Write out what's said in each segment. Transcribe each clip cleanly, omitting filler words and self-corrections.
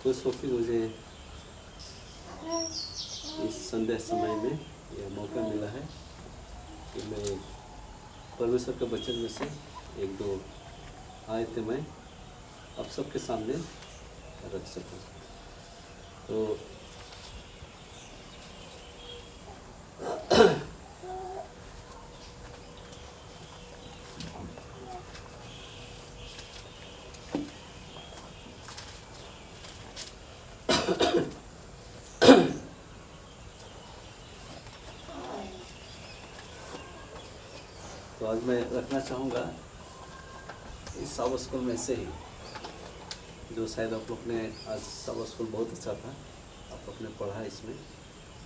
खुश हो कि मुझे इस संध्या समय में यह मौका मिला है कि मैं परमेश्वर के वचन में से एक दो आयतें मैं आप सबके सामने रख सकूं। तो तो आज मैं रखना चाहूँगा इस साबो स्कूल में से ही, जो शायद आप लोग ने आज साबो स्कूल बहुत अच्छा था, आप लोग ने पढ़ा इसमें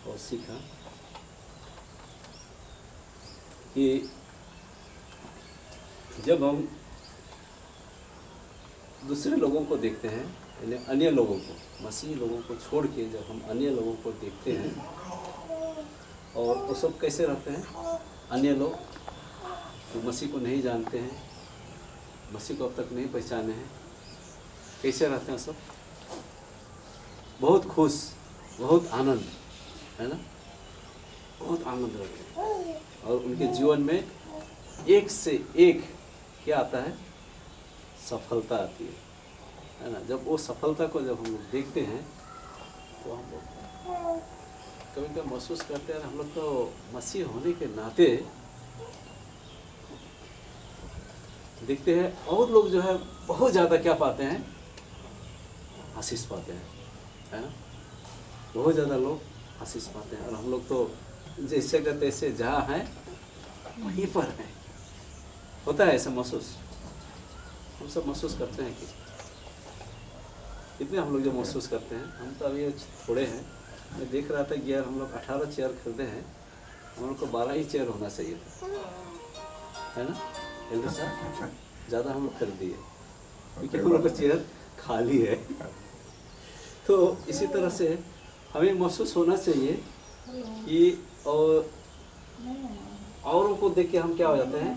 और सीखा कि जब हम दूसरे लोगों को देखते हैं, यानी अन्य लोगों को, मसीही लोगों को छोड़ के जब हम अन्य लोगों को देखते हैं, और वो सब कैसे रहते हैं, अन्य लोग जो मसीह को नहीं जानते हैं, मसीह को अब तक नहीं पहचाने हैं, कैसे रहते हैं सब? बहुत खुश, बहुत आनंद, है ना, बहुत आनंद रहते हैं। और उनके जीवन में एक से एक क्या आता है, सफलता आती है ना। जब वो सफलता को जब हम लोग देखते हैं तो हम लोग कभी कभी महसूस करते हैं हम लोग तो मसीह होने के नाते देखते हैं, और लोग जो है बहुत ज़्यादा क्या पाते हैं, आशीष पाते हैं, है ना। बहुत ज़्यादा लोग आशीष पाते हैं और हम लोग तो जैसे का तैसे जहाँ हैं वहीं पर हैं। होता है ऐसा महसूस, हम सब महसूस करते हैं कि कितने हम लोग जो महसूस करते हैं। हम तो अभी थोड़े हैं, मैं देख रहा था कि यार हम लोग 18 चेयर खरीदे हैं, हम लोग को 12 ही चेयर होना चाहिए था, है ना। एल्डर साहब ज़्यादा हम लोग खरीद दिए क्योंकि हम लोग का चेयर खाली है। तो इसी तरह से हमें महसूस होना चाहिए कि औरों को देख के हम क्या हो जाते हैं,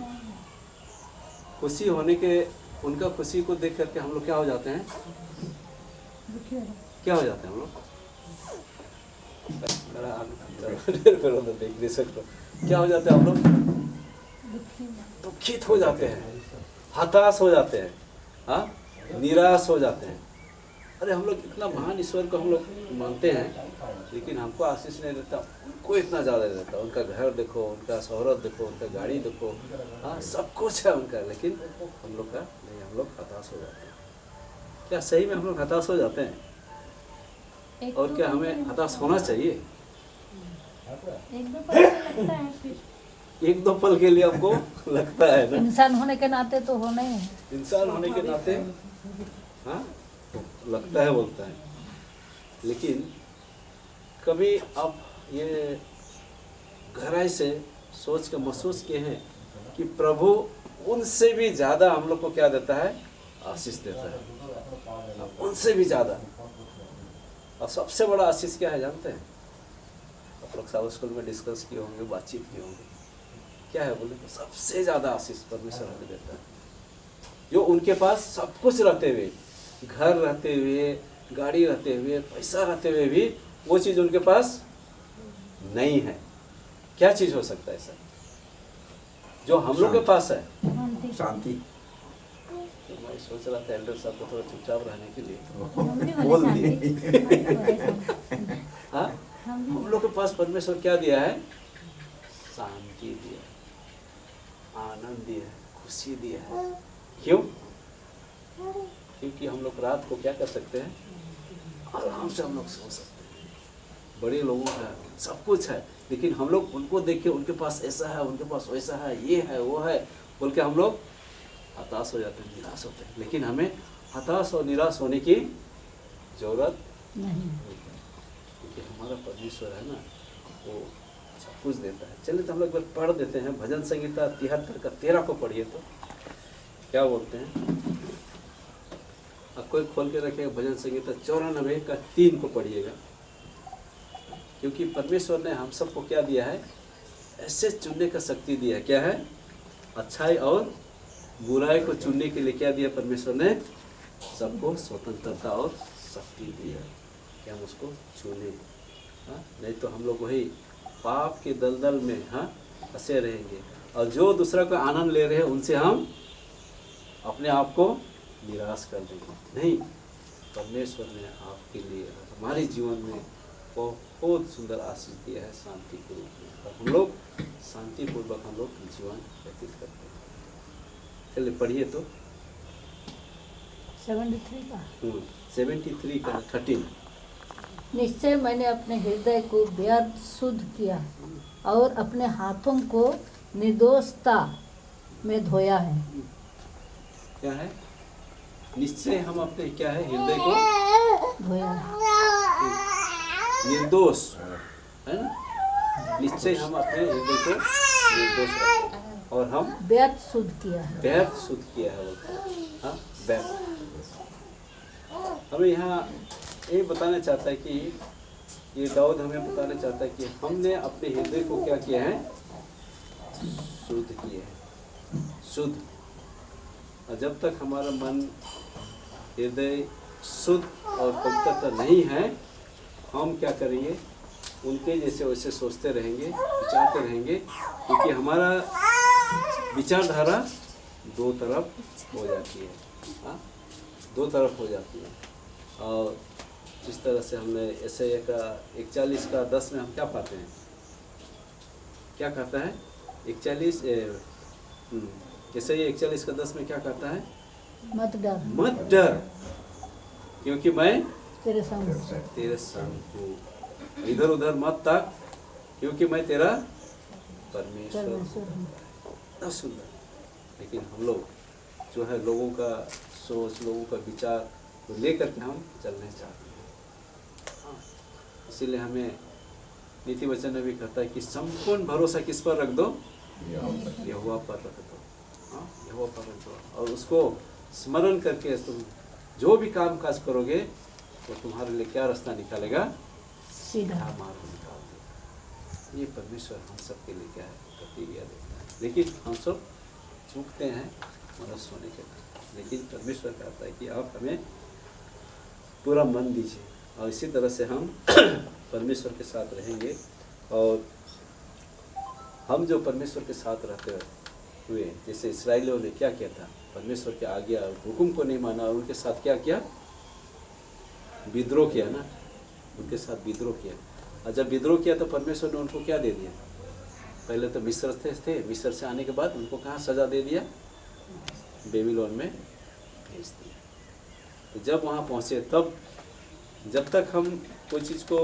खुशी होने के, उनका खुशी को देख करके हम लोग क्या हो जाते हैं, क्या हो जाते हैं हम लोग, देख नहीं सकते, क्या हो जाते हैं हम लोग, दुखित हो जाते हैं, हताश हो जाते हैं, हाँ, निराश हो जाते हैं। अरे हम लोग इतना महान ईश्वर को हम लोग मानते हैं, लेकिन हमको आशीष नहीं देता, उनको इतना ज़्यादा देता। उनका घर देखो, उनका शोहरत देखो, उनका गाड़ी देखो, हाँ, सब कुछ है उनका, लेकिन हम लोग का नहीं, हम लोग हताश हो जाते हैं। क्या सही में हम लोग हताश हो जाते हैं? और क्या हमें हताश होना चाहिए? एक दो पल के लिए हमको लगता है ना, इंसान होने के नाते तो होना ही है, इंसान होने के नाते, हाँ, लगता है, बोलता है। लेकिन कभी आप ये गहराई से सोच के महसूस किए हैं कि प्रभु उनसे भी ज़्यादा हम लोग को क्या देता है, आशीष देता है, उनसे भी ज़्यादा। और सबसे बड़ा आशीष क्या है जानते हैं? आप लोग साउथ स्कूल में डिस्कस किए होंगे, बातचीत किए होंगे, क्या है बोले तो सबसे ज़्यादा आशीष परमेश्वर हमें देता है। जो उनके पास सब कुछ रहते हुए, घर रहते हुए, गाड़ी रहते हुए, पैसा रहते हुए भी वो चीज़ उनके पास नहीं है। क्या चीज़ हो सकता है सर जो हम लोग के पास है? शांति। तो मैं सोच रहा था एल्डर साहब को थोड़ा चुपचाप रहने के लिए बोल दिए। हाँ, हम लोग के पास परमेश्वर क्या दिया है? शांति दिया, आनंद दिया है, खुशी दिया है। क्यों? क्योंकि हम लोग रात को क्या कर सकते हैं, आराम से हम लोग सो सकते हैं। बड़े लोगों का सब कुछ है, लेकिन हम लोग उनको देख के उनके पास ऐसा है, उनके पास वैसा है, ये है, वो है बोल के हम लोग हताश हो जाते हैं, निराश होते हैं। लेकिन हमें हताश और निराश होने की जरूरत नहीं, क्योंकि हमारा परमेश्वर है ना, वो सब कुछ देता है। चलिए तो हम लोग पढ़ देते हैं भजन संहिता 73 का 13 को पढ़िए तो क्या बोलते हैं। अब कोई खोल के रखेगा भजन संहिता 94 का 3 को पढ़िएगा। क्योंकि परमेश्वर ने हम सबको क्या दिया है, ऐसे चुनने का शक्ति दिया है। क्या है? अच्छाई और बुराई को चुनने के लिए क्या दिया परमेश्वर ने? सबको स्वतंत्रता और शक्ति दिया कि हम उसको चुने। हाँ, नहीं तो हम लोग वही पाप के दलदल में फंसे रहेंगे, और जो दूसरा को आनंद ले रहे हैं उनसे हम अपने आप को निराश कर देंगे। नहीं, परमेश्वर ने आपके लिए हमारे जीवन में बहुत सुंदर आशीष दिया है शांति के रूप में, और हम लोग शांतिपूर्वक हम लोग जीवन व्यतीत करते हैं। चलिए पढ़िए तो 73 का 73 का 13। निश्चय मैंने अपने हृदय को व्यर्थ शुद्ध किया और अपने हाथों को निर्दोषता में धोया है। क्या है? निश्चय हम अपने क्या है हृदय को धोया है। निर्दोष है ना। निश्चय हम अपने हृदय को निर्दोष रखते हैं और हम व्यर्थ शुद्ध किया है। व्यर्थ शुद्ध किया है बोलते। हाँ, व्यर्थ। हमें यहाँ ये बताना चाहता है कि ये दाऊद हमें बताना चाहता है कि हमने अपने हृदय को क्या किया है? शुद्ध किया है, शुद्ध। और जब तक हमारा मन हृदय शुद्ध और पवित्र नहीं है, हम क्या करेंगे? उनके जैसे वैसे सोचते रहेंगे, विचारते रहेंगे, क्योंकि हमारा विचारधारा दो तरफ हो जाती है। हाँ, दो तरफ हो जाती है। और जिस तरह से हमने यशायाह का 41 का 10 में हम क्या पाते हैं? क्या कहता है? 41 यशायाह 41 का 10 में क्या कहता है? मत डर, मत डर, क्योंकि मैं तेरे संग हूँ। इधर उधर मत ताक, क्योंकि मैं तेरा परमेश्वर हूँ। इतना सुंदर। लेकिन हम लोग जो है लोगों का सोच, लोगों का विचार को लेकर के हम चलने चाहते हैं। हाँ, इसीलिए हमें नीति वचन में भी कहता है कि संपूर्ण भरोसा किस पर रख दो? यहोवा पर रख दो। हाँ, यहोवा पर रख दो, और उसको स्मरण करके तुम जो भी काम काज करोगे तो तुम्हारे लिए क्या रास्ता निकालेगा? सीधा मार्ग निकाल देगा। ये परमेश्वर हम सब के लिए क्या है? प्रतिज्ञा देता है। लेकिन हम सब चूकते हैं मनुष्य होने के लिए। लेकिन परमेश्वर कहता है कि आप हमें पूरा मन दीजिए, और इसी तरह से हम परमेश्वर के साथ रहेंगे। और हम जो परमेश्वर के साथ रहते हुए, जैसे इस्राएलियों ने क्या किया था? परमेश्वर के आज्ञा और हुक्म को नहीं माना, और उनके साथ क्या किया? विद्रोह किया ना, उनके साथ विद्रोह किया। और जब विद्रोह किया तो परमेश्वर ने उनको क्या दे दिया? पहले तो मिस्र थे, मिस्र से आने के बाद उनको कहाँ सजा दे दिया? बेबीलोन में भेज दिया। तो जब वहाँ पहुँचे, तब जब तक हम कोई चीज़ को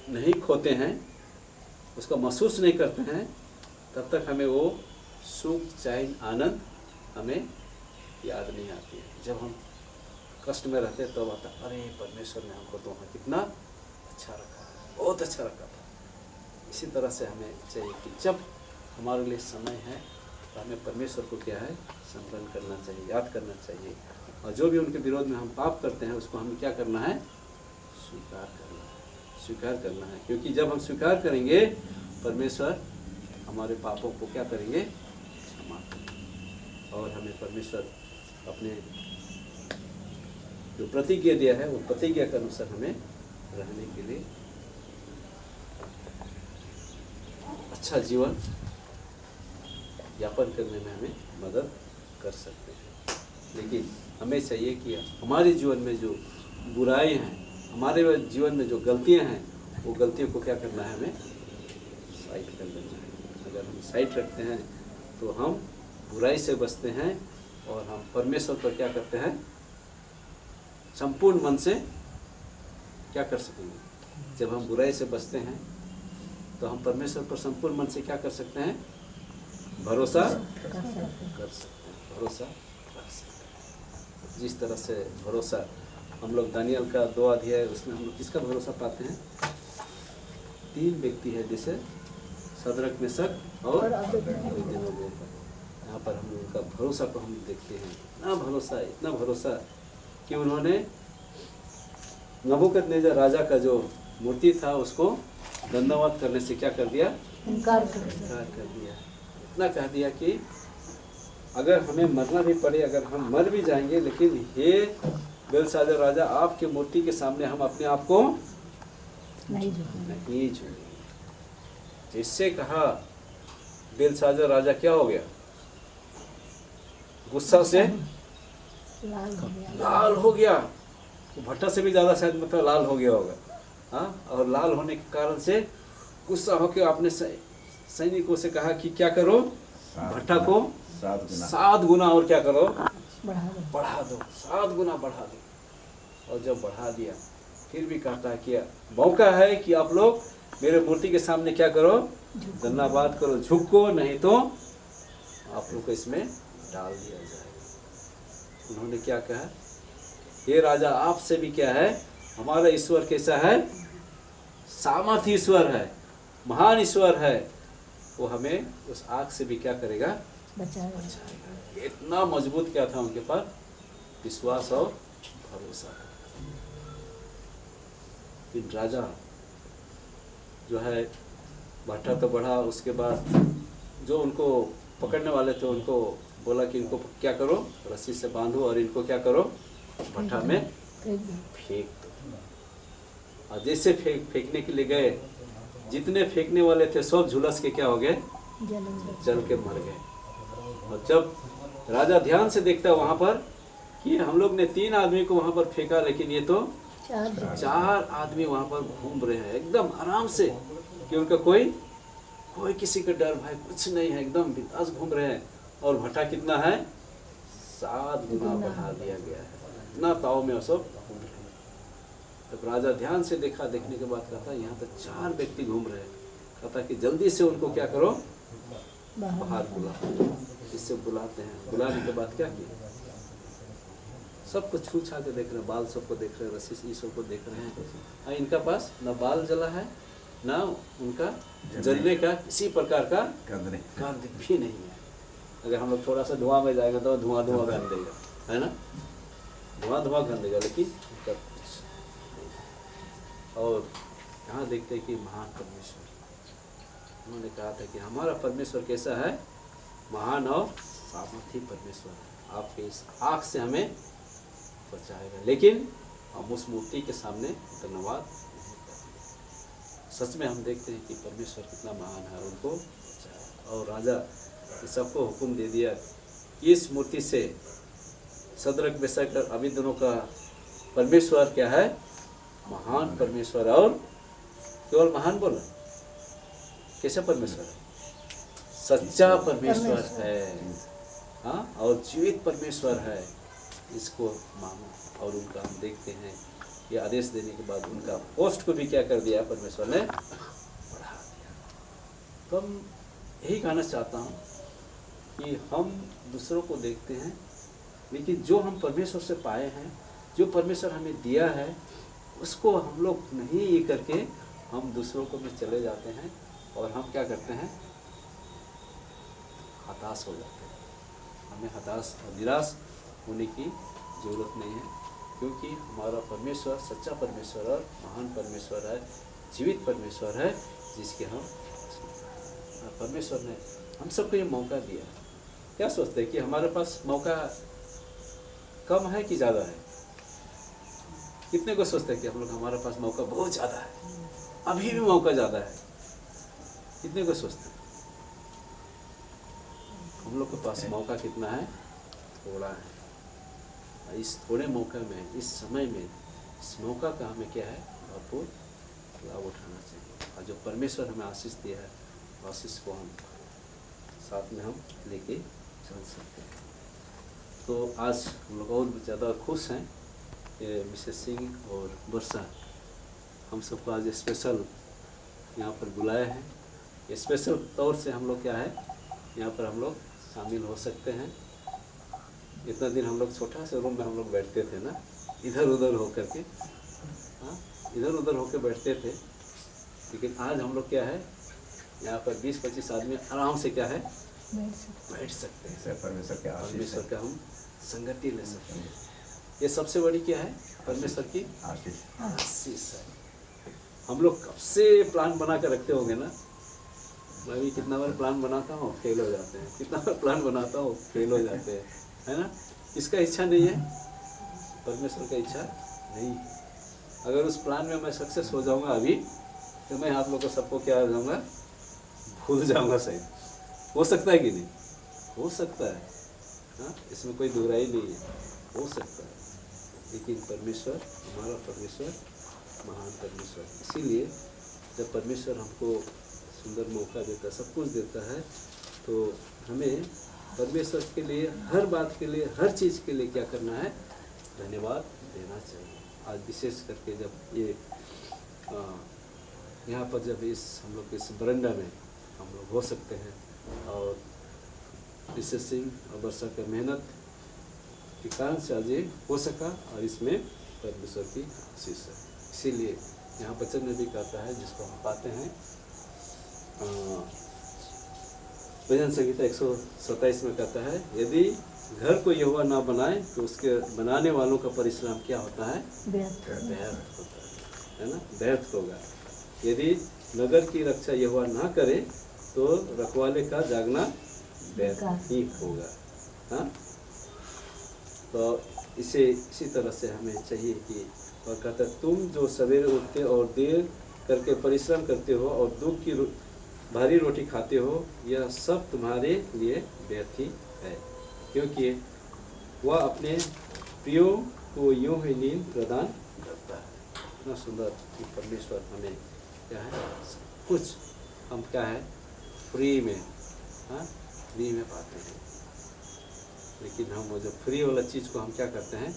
नहीं खोते हैं, उसका महसूस नहीं करते हैं, तब तक हमें वो सुख, चैन, आनंद हमें याद नहीं आती है। जब हम कष्ट में रहते हैं तब आता, अरे परमेश्वर ने हमको तो वहाँ कितना अच्छा रखा, बहुत अच्छा रखा था। इसी तरह से हमें चाहिए कि जब हमारे लिए समय है तो हमें परमेश्वर को क्या है? स्मरण करना चाहिए, याद करना चाहिए। और जो भी उनके विरोध में हम पाप करते हैं उसको हमें क्या करना है? स्वीकार करना है, स्वीकार करना है। क्योंकि जब हम स्वीकार करेंगे, परमेश्वर हमारे पापों को क्या करेंगे? क्षमा करेंगे। और हमें परमेश्वर अपने जो प्रतिज्ञा दिया है, वो प्रतिज्ञा के अनुसार हमें रहने के लिए अच्छा जीवन यापन करने में हमें मदद कर सकते हैं। लेकिन हमें चाहिए कि हमारे जीवन में जो बुराई हैं, हमारे जीवन में जो गलतियां हैं, वो गलतियों को क्या करना है? हमें साइड कर देना है। अगर हम साइड रखते हैं तो हम बुराई से बचते हैं, और हम परमेश्वर पर क्या करते हैं? संपूर्ण मन से क्या कर सकेंगे? जब हम बुराई से बचते हैं तो हम परमेश्वर पर संपूर्ण मन से क्या कर सकते हैं? भरोसा कर सकते हैं, भरोसा रख सकते हैं। जिस तरह से भरोसा हम लोग दानियल का 2 अध्याय, उसमें हम लोग किसका भरोसा पाते हैं? 3 व्यक्ति है, जैसे सदरक, मेशक और अबेदनगो। यहाँ पर हम उनका भरोसा को हम देखते हैं। इतना भरोसा कि उन्होंने नबूकदनेस्सर राजा का जो मूर्ति था उसको दंडवत करने से क्या कर दिया? इनकार कर दिया। इतना कह दिया कि अगर हमें मरना भी पड़े, अगर हम मर भी जाएंगे, लेकिन हे बेलशास्सर राजा, आपके मूर्ति के सामने हम अपने आप को नहीं झुकेंगे। नहीं झुकेंगे। जिससे कहा बेलशास्सर राजा क्या हो गया, गुस्सा से लाल हो गया। लाल हो गया। वो भट्टा से भी ज्यादा शायद मतलब लाल हो गया होगा। हाँ, और लाल होने के कारण से गुस्सा होकर आपने सैनिकों से कहा कि क्या करो, भट्टा को 7 गुना और क्या करो, बढ़ा दो, 7 गुना बढ़ा दो। और जब बढ़ा दिया फिर भी कहता है कि मौका है कि आप लोग मेरे मूर्ति के सामने क्या करो, धन्यवाद करो, झुको, नहीं तो आप लोग को इसमें डाल दिया जाएगा। उन्होंने क्या कहा, ये राजा आपसे भी क्या है, हमारा ईश्वर कैसा है, सामर्थ्य ईश्वर है, महान ईश्वर है, वो हमें उस आग से भी क्या करेगा, बचाएगा। इतना मजबूत क्या था उनके पास, विश्वास और भरोसा। फिर राजा जो है भट्टा तो बढ़ा, उसके बाद जो उनको पकड़ने वाले थे उनको बोला कि इनको क्या करो, रस्सी से बांधो और इनको क्या करो, भट्टा में फेंक दो। और जैसे फेंकने के लिए गए, जितने फेंकने वाले थे सब झुलस के क्या हो गए, जल के मर गए। और जब राजा ध्यान से देखता है वहां पर कि हम लोग ने 3 आदमी को वहां पर फेंका, लेकिन ये तो 4 आदमी वहां पर घूम रहे हैं एकदम आराम से, कि उनका कोई किसी का डर भय कुछ नहीं है, एकदम बिंदास घूम रहे हैं। और भट्टा कितना है, 7 गुना बढ़ा दिया गया है, इतना ताव में सब घूम रहे हैं। तब राजा ध्यान से देखा, देखने के बाद कहता यहाँ पर 4 व्यक्ति घूम रहे हैं, कहता कि जल्दी से उनको क्या करो, बाहर बुलाओ। इससे बुलाते हैं, बुलाने के बाद क्या किया, सबको छू छा के देख रहे हैं, बाल सबको देख रहे हैं, रस्सी सबको देख रहे हैं। इनका पास न बाल जला है, ना उनका जलने का किसी प्रकार का गंध भी नहीं है। अगर हम लोग थोड़ा सा धुआं में जाएगा तो धुआं गंध देगा, है ना, धुआं गंध देगा, लेकिन और यहाँ देखते हैं कि महान परमेश्वर, उन्होंने कहा था कि हमारा परमेश्वर कैसा है, महान और सामर्थी परमेश्वर है, आपके इस आग से हमें बचाएगा। लेकिन हम उस मूर्ति के सामने धन्यवाद नहीं करते। सच में हम देखते हैं कि परमेश्वर कितना महान है, उनको बचाया। और राजा सबको हुक्म दे दिया, इस मूर्ति से सदरक मेशक और अबेदनगो का परमेश्वर क्या है, महान परमेश्वर, और केवल महान बोला, कैसा परमेश्वर है, सच्चा परमेश्वर है, हाँ, और जीवित परमेश्वर है, इसको मानो। और उनका हम देखते हैं ये आदेश देने के बाद उनका पोस्ट को भी क्या कर दिया, परमेश्वर ने बढ़ा दिया। तो हम यही कहना चाहता हूँ कि हम दूसरों को देखते हैं, लेकिन जो हम परमेश्वर से पाए हैं, जो परमेश्वर हमें दिया है, उसको हम लोग नहीं ये करके हम दूसरों को भी चले जाते हैं, और हम क्या करते हैं, हताश हो जाते हैं। हमें हताश और निराश होने की ज़रूरत नहीं है, क्योंकि हमारा परमेश्वर सच्चा परमेश्वर और महान परमेश्वर है, जीवित परमेश्वर है, जिसके हम परमेश्वर ने हम सबको ये मौका दिया। क्या सोचते हैं कि हमारे पास मौका कम है कि ज़्यादा है? कितने को सोचते हैं कि हम लोग हमारे पास मौका बहुत ज़्यादा है, अभी भी मौका ज़्यादा है? कितने को सोचते हैं? हम लोग के पास मौका कितना है? थोड़ा है। इस थोड़े मौके में, इस समय में, इस मौका का हमें क्या है, भरपूर लाभ उठाना चाहिए। और जो परमेश्वर हमें आशीष दिया है, आशीष को हम साथ में हम लेके चल सकते हैं। तो आज हम लोग और ज़्यादा खुश हैं, मिसेस सिंह और वर्षा हम सबको आज स्पेशल यहाँ पर बुलाए हैं। स्पेशल तौर से हम लोग क्या है, यहाँ पर हम लोग शामिल हो सकते हैं। इतना दिन हम लोग छोटा से रूम में हम लोग बैठते थे ना, इधर उधर होकर के, हाँ, इधर उधर होकर बैठते थे, लेकिन आज हम लोग क्या है, यहाँ पर 20-25 आदमी आराम से क्या है, बैठ सकते हैं। परमेश्वर का हम संगति ले सकते हैं। ये सबसे बड़ी क्या है, परमेश्वर की आशीष है। हम लोग कब से प्लान बना कर रखते होंगे ना, मैं भी कितना बार प्लान बनाता हूँ, फेल हो जाते हैं, कितना बार प्लान बनाता हूँ, फेल हो जाते हैं, है ना। इसका इच्छा नहीं है, परमेश्वर का इच्छा नहीं है। अगर उस प्लान में मैं सक्सेस हो जाऊंगा अभी, तो मैं आप लोग को सबको क्या हो जाऊंगा, भूल जाऊंगा शायद। हो सकता है कि नहीं? हो सकता है, हाँ, इसमें कोई दुराई नहीं है, हो सकता है। लेकिन परमेश्वर, हमारा परमेश्वर महान परमेश्वर, इसीलिए जब परमेश्वर हमको सुंदर मौका देता है, सब कुछ देता है, तो हमें परमेश्वर के लिए, हर बात के लिए, हर चीज़ के लिए क्या करना है, धन्यवाद देना चाहिए। आज विशेष करके जब ये यहाँ पर जब हम लोग इस बरंडा में हम लोग हो सकते हैं, और विशेष सिंह और वर्षा का मेहनत के कारण से आज ये हो सका, और इसमें परमेश्वर की आशीष है। इसीलिए यहाँ वचन में भी कहता है, जिसको हम पाते हैं भजन संहिता 127 में कहता है, यदि घर को यहोवा ना बनाए तो उसके बनाने वालों का परिश्रम क्या होता है, व्यर्थ होता है ना, व्यर्थ होगा। यदि नगर की रक्षा यहोवा ना करे तो रखवाले का जागना व्यर्थ ही होगा। हाँ, तो इसी तरह से हमें चाहिए कि, और कहता है, तुम जो सवेरे उठते और देर करके परिश्रम करते हो और दुख की भारी रोटी खाते हो, यह सब तुम्हारे लिए व्यर्थ ही है, क्योंकि वह अपने प्रियों को यूं ही नींद प्रदान करता है। इतना सुंदर कि परमेश्वर हमें क्या है, सब कुछ हम क्या है, फ्री में, हाँ, फ्री में पाते हैं। लेकिन हम वो जो फ्री वाला चीज़ को हम क्या करते हैं,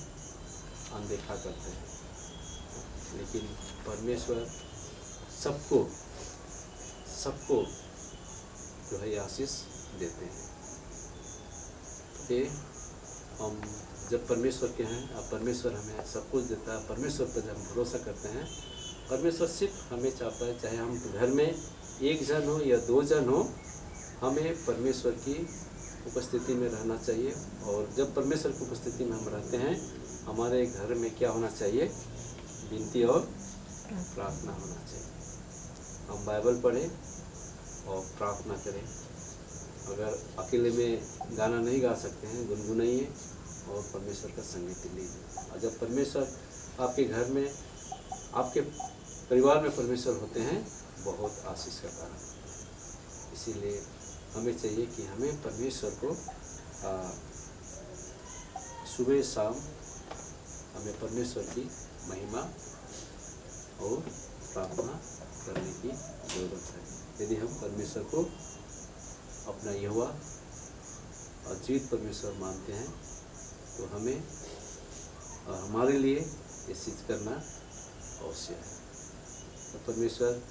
अनदेखा करते हैं। लेकिन परमेश्वर सबको जो है आशीष देते हैं। कि हम जब परमेश्वर के हैं, अब परमेश्वर हमें सब कुछ देता है, परमेश्वर पर जब हम भरोसा करते हैं, परमेश्वर सिर्फ हमें चाहता है, चाहे हम घर में एक जन हो या दो जन हो, हमें परमेश्वर की उपस्थिति में रहना चाहिए। और जब परमेश्वर की उपस्थिति में हम रहते हैं, हमारे घर में क्या होना चाहिए, विनती और प्रार्थना होना चाहिए। हम बाइबल पढ़ें और प्रार्थना करें। अगर अकेले में गाना नहीं गा सकते हैं, गुनगुनाइए और परमेश्वर का संगीत लीजिए। और जब परमेश्वर आपके घर में, आपके परिवार में परमेश्वर होते हैं, बहुत आशीष का कारण। इसीलिए हमें चाहिए कि हमें परमेश्वर को सुबह शाम हमें परमेश्वर की महिमा और प्रार्थना करने की ज़रूरत है। यदि हम परमेश्वर को अपना यहोवा और जीवित परमेश्वर मानते हैं, तो हमें और हमारे लिए ये चीज़ करना अवश्य है। तो परमेश्वर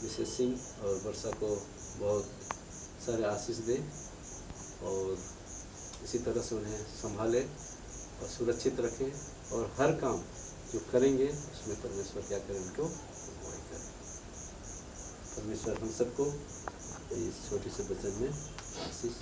विशेष सिंह और वर्षा को बहुत सारे आशीष दे, और इसी तरह से उन्हें संभाले और सुरक्षित रखें, और हर काम जो करेंगे उसमें परमेश्वर क्या करें, उनको अगुवाई करें। परमेश्वर हम सबको इस छोटे से वचन में आशीष